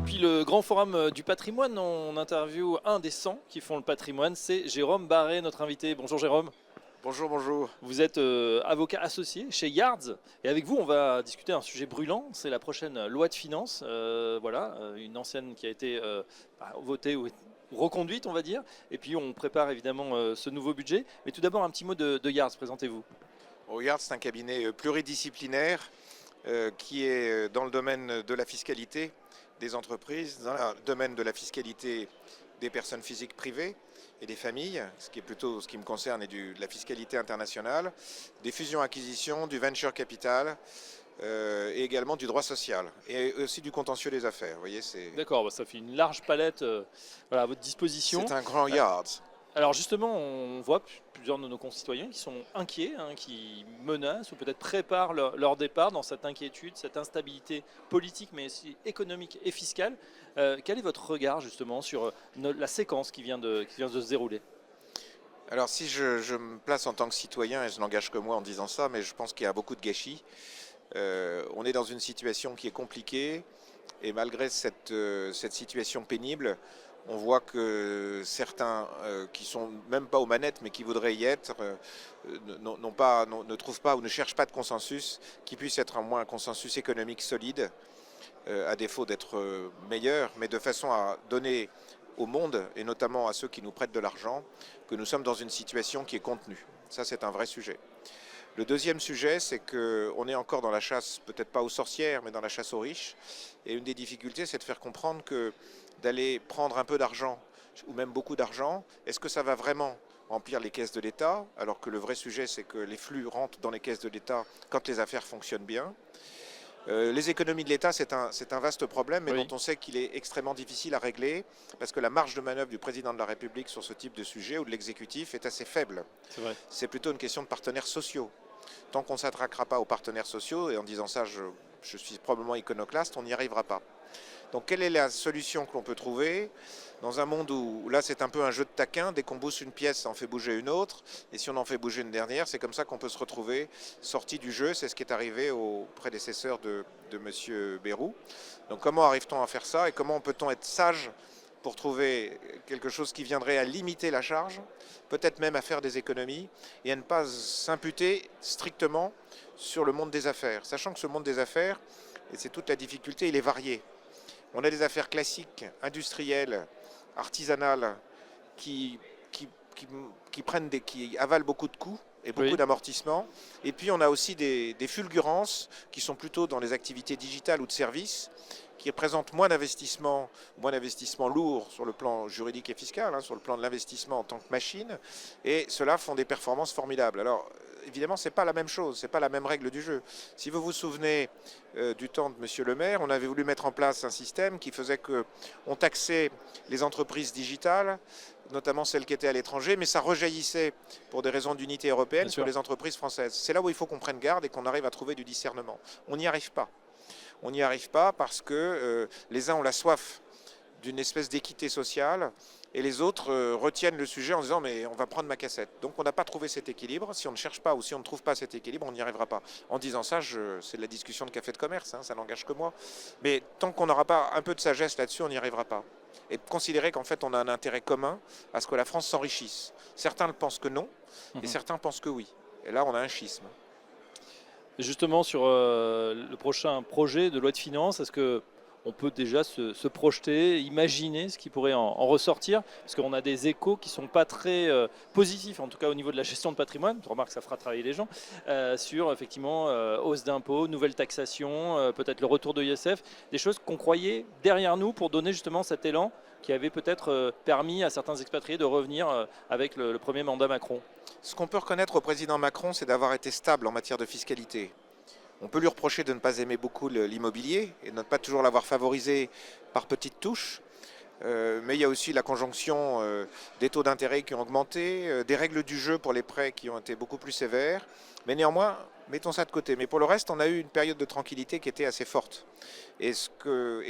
Depuis le Grand Forum du patrimoine, on interviewe un des 100 qui font le patrimoine, c'est Jérôme Barré, notre invité. Bonjour Jérôme. Bonjour, bonjour. Vous êtes avocat associé chez Yards et avec vous on va discuter un sujet brûlant, c'est la prochaine loi de finances. Une ancienne qui a été votée ou reconduite on va dire. Et puis on prépare évidemment ce nouveau budget. Mais tout d'abord un petit mot de Yards, présentez-vous. Yards, c'est un cabinet pluridisciplinaire qui est dans le domaine de la fiscalité des entreprises, dans le domaine de la fiscalité des personnes physiques privées et des familles, ce qui est plutôt ce qui me concerne, et de la fiscalité internationale, des fusions-acquisitions, du venture capital et également du droit social et aussi du contentieux des affaires. Vous voyez, D'accord, ça fait une large palette à votre disposition. C'est un grand Yards. Alors justement, on voit plusieurs de nos concitoyens qui sont inquiets, qui menacent ou peut-être préparent leur départ dans cette inquiétude, cette instabilité politique mais aussi économique et fiscale. Quel est votre regard justement sur la séquence qui vient de se dérouler ? Alors si je me place en tant que citoyen, et je n'engage que moi en disant ça, mais je pense qu'il y a beaucoup de gâchis. On est dans une situation qui est compliquée et malgré cette situation pénible, on voit que certains qui sont même pas aux manettes mais qui voudraient y être ne trouvent pas ou ne cherchent pas de consensus qui puisse être au moins un consensus économique solide, à défaut d'être meilleur, mais de façon à donner au monde et notamment à ceux qui nous prêtent de l'argent que nous sommes dans une situation qui est contenue. Ça, c'est un vrai sujet. Le deuxième sujet, c'est qu'on est encore dans la chasse, peut-être pas aux sorcières, mais dans la chasse aux riches. Et une des difficultés, c'est de faire comprendre que d'aller prendre un peu d'argent, ou même beaucoup d'argent, est-ce que ça va vraiment remplir les caisses de l'État, alors que le vrai sujet, c'est que les flux rentrent dans les caisses de l'État quand les affaires fonctionnent bien. Les économies de l'État, c'est un vaste problème, mais dont on sait qu'il est extrêmement difficile à régler, parce que la marge de manœuvre du président de la République sur ce type de sujet, ou de l'exécutif, est assez faible. C'est plutôt une question de partenaires sociaux. Tant qu'on ne s'attaquera pas aux partenaires sociaux, et en disant ça, je suis probablement iconoclaste, on n'y arrivera pas. Donc quelle est la solution que l'on peut trouver dans un monde où là c'est un peu un jeu de taquin, dès qu'on bouge une pièce, ça en fait bouger une autre, et si on en fait bouger une dernière, c'est comme ça qu'on peut se retrouver sorti du jeu, c'est ce qui est arrivé au prédécesseur de M. Bayrou. Donc comment arrive-t-on à faire ça, et comment peut-on être sage pour trouver quelque chose qui viendrait à limiter la charge, peut-être même à faire des économies, et à ne pas s'imputer strictement sur le monde des affaires, sachant que ce monde des affaires, et c'est toute la difficulté, il est varié. On a des affaires classiques, industrielles, artisanales, qui avalent beaucoup de coûts et beaucoup d'amortissements. Et puis on a aussi des fulgurances qui sont plutôt dans les activités digitales ou de services, qui représentent moins d'investissement lourd sur le plan juridique et fiscal, sur le plan de l'investissement en tant que machine, et ceux-là font des performances formidables. Alors évidemment, ce n'est pas la même chose, ce n'est pas la même règle du jeu. Si vous vous souvenez du temps de M. Le Maire, on avait voulu mettre en place un système qui faisait qu'on taxait les entreprises digitales, notamment celles qui étaient à l'étranger, mais ça rejaillissait pour des raisons d'unité européenne sur les entreprises françaises. C'est là où il faut qu'on prenne garde et qu'on arrive à trouver du discernement. On n'y arrive pas. On n'y arrive pas parce que les uns ont la soif d'une espèce d'équité sociale et les autres retiennent le sujet en disant mais on va prendre ma cassette. Donc on n'a pas trouvé cet équilibre. Si on ne cherche pas ou si on ne trouve pas cet équilibre, on n'y arrivera pas. En disant ça, c'est de la discussion de café de commerce, ça n'engage que moi. Mais tant qu'on n'aura pas un peu de sagesse là-dessus, on n'y arrivera pas. Et considérer qu'en fait on a un intérêt commun à ce que la France s'enrichisse. Certains le pensent que non et certains pensent que oui. Et là on a un schisme. Justement sur le prochain projet de loi de finances, est-ce que on peut déjà se projeter, imaginer ce qui pourrait en ressortir, parce qu'on a des échos qui ne sont pas très positifs, en tout cas au niveau de la gestion de patrimoine, on remarque que ça fera travailler les gens, sur effectivement hausse d'impôts, nouvelle taxation, peut-être le retour de l'ISF, des choses qu'on croyait derrière nous pour donner justement cet élan qui avait peut-être permis à certains expatriés de revenir avec le premier mandat Macron. Ce qu'on peut reconnaître au président Macron, c'est d'avoir été stable en matière de fiscalité. On peut lui reprocher de ne pas aimer beaucoup l'immobilier et de ne pas toujours l'avoir favorisé par petites touches. Mais il y a aussi la conjonction des taux d'intérêt qui ont augmenté, des règles du jeu pour les prêts qui ont été beaucoup plus sévères. Mais néanmoins, mettons ça de côté. Mais pour le reste, on a eu une période de tranquillité qui était assez forte. Et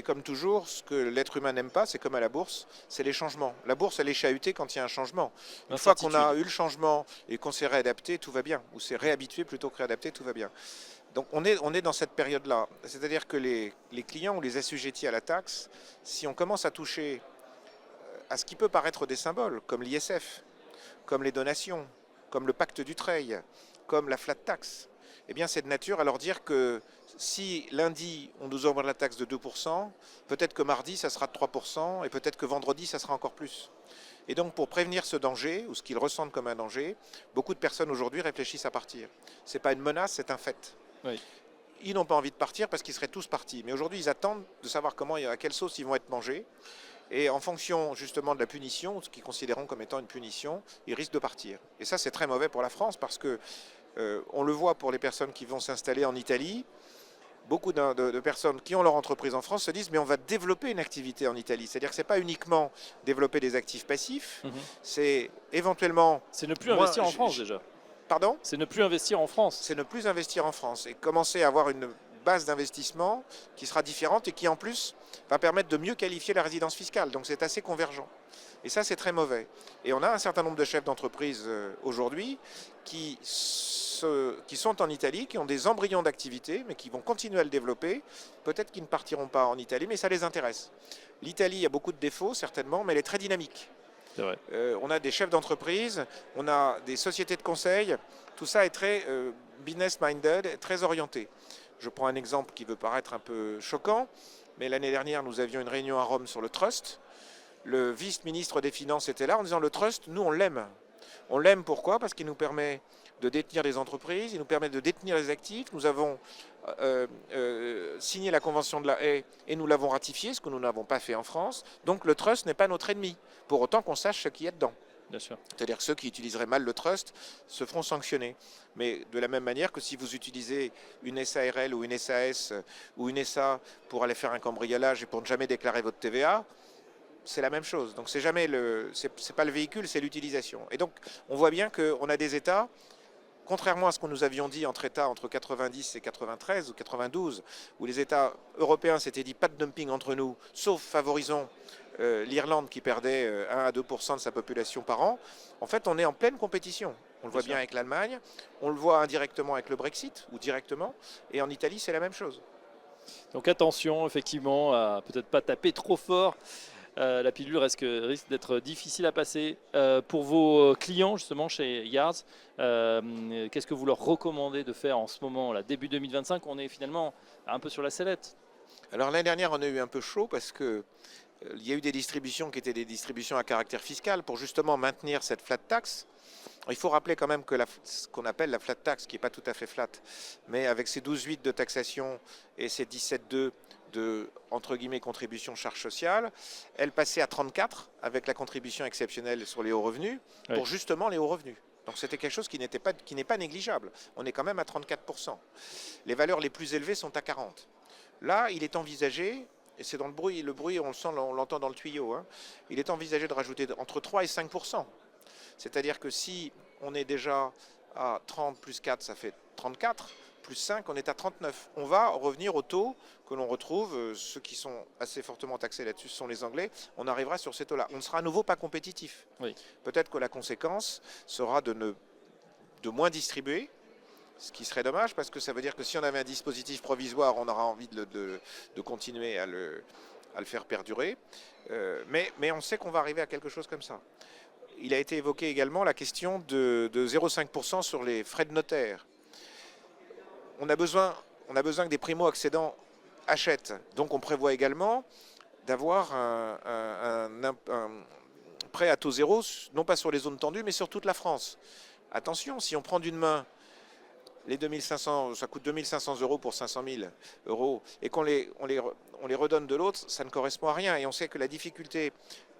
comme toujours, ce que l'être humain n'aime pas, c'est comme à la bourse, c'est les changements. La bourse, elle est chahutée quand il y a un changement. Une fois qu'on a eu le changement et qu'on s'est réadapté, tout va bien. Ou s'est réhabitué plutôt que réadapté, tout va bien. Donc on est dans cette période-là. C'est-à-dire que les clients ou les assujettis à la taxe, si on commence à toucher à ce qui peut paraître des symboles, comme l'ISF, comme les donations, comme le pacte du Treuil, comme la flat tax, eh bien c'est de nature à leur dire que si lundi on nous augmente la taxe de 2%, peut-être que mardi ça sera de 3% et peut-être que vendredi ça sera encore plus. Et donc pour prévenir ce danger, ou ce qu'ils ressentent comme un danger, beaucoup de personnes aujourd'hui réfléchissent à partir. Ce n'est pas une menace, c'est un fait. Oui. Ils n'ont pas envie de partir parce qu'ils seraient tous partis. Mais aujourd'hui ils attendent de savoir à quelle sauce ils vont être mangés. Et en fonction justement de la punition, ce qu'ils considèrent comme étant une punition, ils risquent de partir. Et ça c'est très mauvais pour la France parce que on le voit pour les personnes qui vont s'installer en Italie. Beaucoup de personnes qui ont leur entreprise en France se disent mais on va développer une activité en Italie. C'est-à-dire que ce n'est pas uniquement développer des actifs passifs, c'est éventuellement... C'est ne plus investir en France déjà. Pardon ? C'est ne plus investir en France. C'est ne plus investir en France et commencer à avoir une base d'investissement qui sera différente et qui en plus va permettre de mieux qualifier la résidence fiscale. Donc c'est assez convergent. Et ça c'est très mauvais. Et on a un certain nombre de chefs d'entreprise aujourd'hui qui sont en Italie, qui ont des embryons d'activité, mais qui vont continuer à le développer. Peut-être qu'ils ne partiront pas en Italie, mais ça les intéresse. L'Italie a beaucoup de défauts, certainement, mais elle est très dynamique. C'est vrai. On a des chefs d'entreprise, on a des sociétés de conseil. Tout ça est très business-minded, très orienté. Je prends un exemple qui peut paraître un peu choquant, mais l'année dernière, nous avions une réunion à Rome sur le trust. Le vice-ministre des Finances était là en disant le trust, nous, on l'aime. On l'aime pourquoi ? Parce qu'il nous permet de détenir des entreprises, il nous permet de détenir les actifs. Nous avons signé la Convention de la Haye et nous l'avons ratifiée, ce que nous n'avons pas fait en France. Donc le trust n'est pas notre ennemi, pour autant qu'on sache ce qu'il y a dedans. Bien sûr. C'est-à-dire que ceux qui utiliseraient mal le trust se feront sanctionner. Mais de la même manière que si vous utilisez une SARL ou une SAS ou une SA pour aller faire un cambriolage et pour ne jamais déclarer votre TVA, c'est la même chose. Donc c'est jamais c'est pas le véhicule, c'est l'utilisation. Et donc on voit bien qu'on a des États, contrairement à ce que nous avions dit entre États entre 90 et 93 ou 92, où les États européens s'étaient dit pas de dumping entre nous, sauf favorisons l'Irlande qui perdait 1 à 2% de sa population par an. En fait, on est en pleine compétition. On le voit bien avec l'Allemagne, on le voit indirectement avec le Brexit, ou directement, et en Italie, c'est la même chose. Donc attention, effectivement, à peut-être pas taper trop fort. La pilule risque d'être difficile à passer. Pour vos clients, justement, chez Yards, qu'est-ce que vous leur recommandez de faire en ce moment, là, début 2025 ? On est finalement un peu sur la sellette. Alors l'année dernière, on a eu un peu chaud parce que il y a eu des distributions qui étaient des distributions à caractère fiscal pour justement maintenir cette flat tax. Il faut rappeler quand même que ce qu'on appelle la flat tax, qui n'est pas tout à fait flat, mais avec ses 12,8 de taxation et ses 17,2 de, entre guillemets, contribution charge sociale, elle passait à 34 avec la contribution exceptionnelle sur les hauts revenus, pour justement les hauts revenus. Donc c'était quelque chose qui n'est pas négligeable. On est quand même à 34%. Les valeurs les plus élevées sont à 40%. Là, il est envisagé, et c'est dans le bruit on le sent, on l'entend dans le tuyau, hein, il est envisagé de rajouter entre 3 et 5%. C'est-à-dire que si on est déjà à 30 plus 4, ça fait 34, plus 5, on est à 39. On va revenir au taux que l'on retrouve, ceux qui sont assez fortement taxés là-dessus sont les Anglais, on arrivera sur ces taux-là. On ne sera à nouveau pas compétitif. Oui. Peut-être que la conséquence sera de moins distribuer, ce qui serait dommage parce que ça veut dire que si on avait un dispositif provisoire, on aura envie de continuer à le faire perdurer. Mais on sait qu'on va arriver à quelque chose comme ça. Il a été évoqué également la question de 0,5% sur les frais de notaire. On a besoin que des primo-accédants achètent. Donc on prévoit également d'avoir un prêt à taux zéro, non pas sur les zones tendues, mais sur toute la France. Attention, si on prend d'une main les 2500, ça coûte 2500 € pour 500 000 € et qu'on les redonne de l'autre, ça ne correspond à rien. Et on sait que la difficulté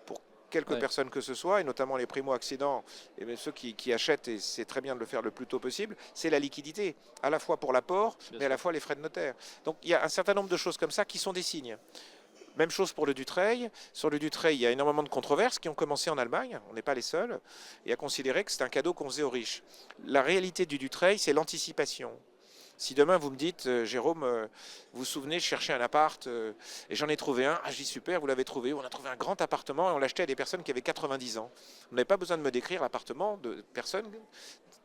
pour quelques personnes que ce soit, et notamment les primo-accédants, et même ceux qui achètent, et c'est très bien de le faire le plus tôt possible, c'est la liquidité, à la fois pour l'apport, mais à la fois les frais de notaire. Donc il y a un certain nombre de choses comme ça qui sont des signes. Même chose pour le Dutreil. Sur le Dutreil, il y a énormément de controverses qui ont commencé en Allemagne, on n'est pas les seuls, et à considérer que c'est un cadeau qu'on faisait aux riches. La réalité du Dutreil, c'est l'anticipation. Si demain vous me dites, Jérôme, vous vous souvenez, je cherchais un appart et j'en ai trouvé un, ah je dis super, vous l'avez trouvé, on a trouvé un grand appartement et on l'achetait à des personnes qui avaient 90 ans. Vous n'avez pas besoin de me décrire l'appartement de personnes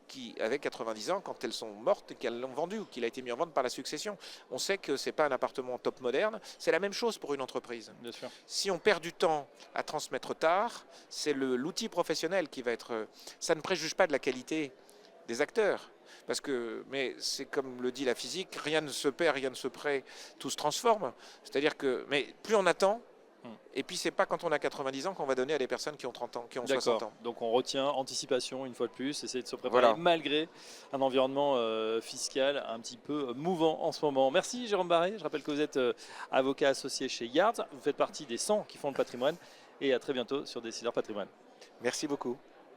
qui avaient 90 ans quand elles sont mortes et qu'elles l'ont vendu ou qu'il a été mis en vente par la succession. On sait que ce n'est pas un appartement top moderne, c'est la même chose pour une entreprise. Bien sûr. Si on perd du temps à transmettre tard, c'est l'outil professionnel qui va être... Ça ne préjuge pas de la qualité des acteurs. Parce que, mais c'est comme le dit la physique, rien ne se perd, rien ne se crée, tout se transforme. C'est-à-dire que, mais plus on attend, et puis c'est pas quand on a 90 ans qu'on va donner à des personnes qui ont 30 ans, qui ont 60 ans. Donc on retient anticipation une fois de plus, essayer de se préparer Voilà. malgré un environnement fiscal un petit peu mouvant en ce moment. Merci Jérôme Barré, je rappelle que vous êtes avocat associé chez Yards, vous faites partie des 100 qui font le patrimoine et à très bientôt sur Décideur Patrimoine. Merci beaucoup.